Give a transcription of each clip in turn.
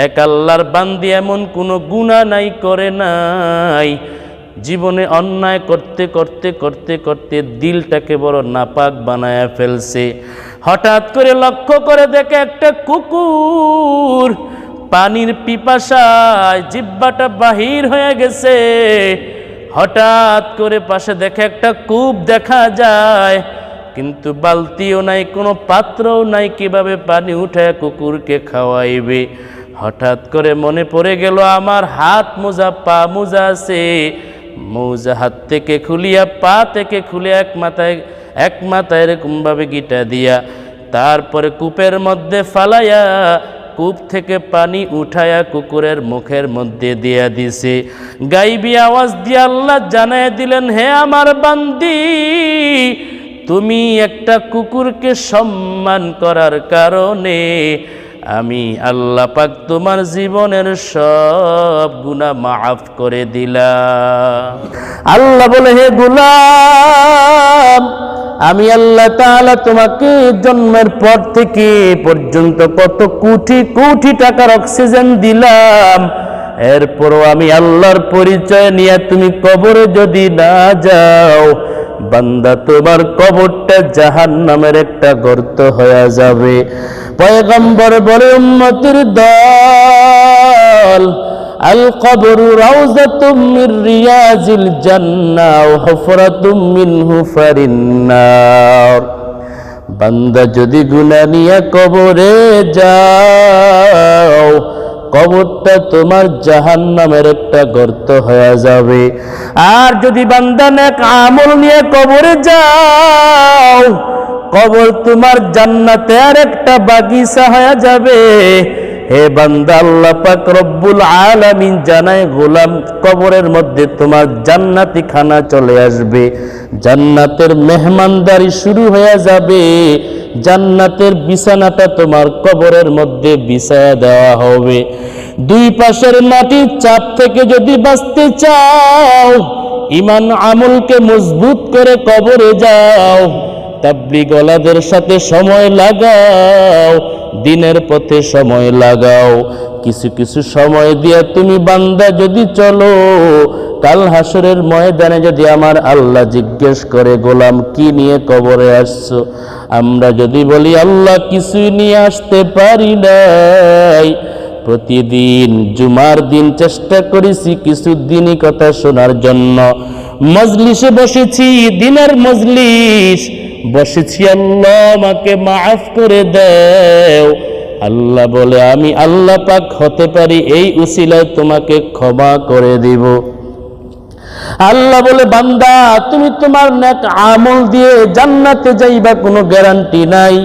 এক আল্লাহর বান্দি এমন কোনো গুনাহ নাই করে নাই, জীবনে অন্যায় করতে করতে করতে করতে দিলটাকে বড় নাপাক বানায়া ফেলছে। হঠাৎ করে লক্ষ্য করে দেখে একটা কুকুর পানির পিপাসায় জিহ্বাটা বাহির হয়ে গেছে। হঠাৎ করে পাশে দেখে একটা কূপ দেখা যায়, কিন্তু বালতিও নাই, কোনো পাত্রও নাই, কিভাবে পানি উঠায় কুকুরকে খাওয়াইবে। হঠাৎ করে মনে পড়ে গেল আমার হাত মোজা পা মোজা আছে, মোজা হাত থেকে খুলিয়া পা থেকে খুলে এক মাথায় এরকমভাবে গিটা দিয়া তারপরে কূপের মধ্যে ফালাইয়া কূপ থেকে পানি উঠায়া কুকুরের মুখের মধ্যে দিয়া দিছে। গাইবি আওয়াজ দিয়ে আল্লাহ জানায় দিলেন, হে আমার বান্দি, তুমি একটা কুকুরকে সম্মান করার কারণে আমি আল্লাহ পাক তোমার জীবনের সব গুনাহ মাফ করে দিলাম। আল্লাহ বলে, হে গোলাম, আমি আল্লাহ তাআলা তোমাকে জন্মের পর থেকে পর্যন্ত কত কোটি কোটি টাকার অক্সিজেন দিলাম, এরপরও আমি আল্লাহর পরিচয় নিয়ে তুমি কবরে যদি না যাও, বান্দা তোমার কবরটা জাহান্নামের একটা গর্ত হয়ে যাবে। পয়গম্বর বলে, উম্মতের দল, আল কবরু রাউযাতুম মির রিয়াজিল জান্নাহ ওয়া হুফরাতুম মিন হুফারিন নার। বান্দা যদি গুনাহ নিয়ে কবরে যাও, কবরটা তোমার জাহান্নামের একটা গর্ত হয়ে যাবে। আর যদি বান্দা নেক আমল নিয়ে কবরে যাও, কবর তোমার জান্নাতের একটা বাগিচা হয়ে যাবে। হে বান্দা, আল্লাহ পাক রব্বুল আলামিন জানায়, গোলাম, কবরের মধ্যে তোমার জান্নাতি খানা চলে আসবে, জান্নাতের মেহমানদারি শুরু হয়ে যাবে, জান্নাতের বিছানাটা তোমার কবরের মধ্যে বিছায়া দেওয়া হবে। দুই পাশের মাটির চাপ থেকে যদি বাঁচতে চাও, ঈমান আমলকে মজবুত করে কবরে যাও, তাবলীগ ওয়ালাদের সাথে সময় লাগাও, দিনের পথে সময় লাগাও। কিছু কিছু সময় দিয়ে তুমি বান্দা যদি চলো, কাল হাসরের ময়দানে যদি আমার আল্লাহ জিজ্ঞেস করে, গোলাম কি নিয়ে কবরে আসছো, আমরা যদি বলি আল্লাহ কিছুই নিয়ে আসতে পারি নাই, প্রতিদিন জুমার দিন চেষ্টা করেছি কিছু দিনই কথা শোনার জন্য, মজলিসে বসেছি, দিনের মজলিস বসেছি, আল্লাহ আমাকে মাফ করে দাও। আল্লাহ বলে, আমি আল্লাহ পাক হতে পারি এই উসিলায় তোমাকে ক্ষমা করে দিব। আল্লাহ বলে, বান্দা, তুমি তোমার নেক আমল দিয়ে জান্নাতে যাইবা কোনো গ্যারান্টি নাই,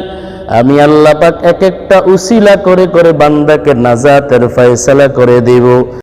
আমি আল্লাহ পাক এক একটা উসিলা করে করে বান্দাকে নাজাতের ফয়সালা করে দিব।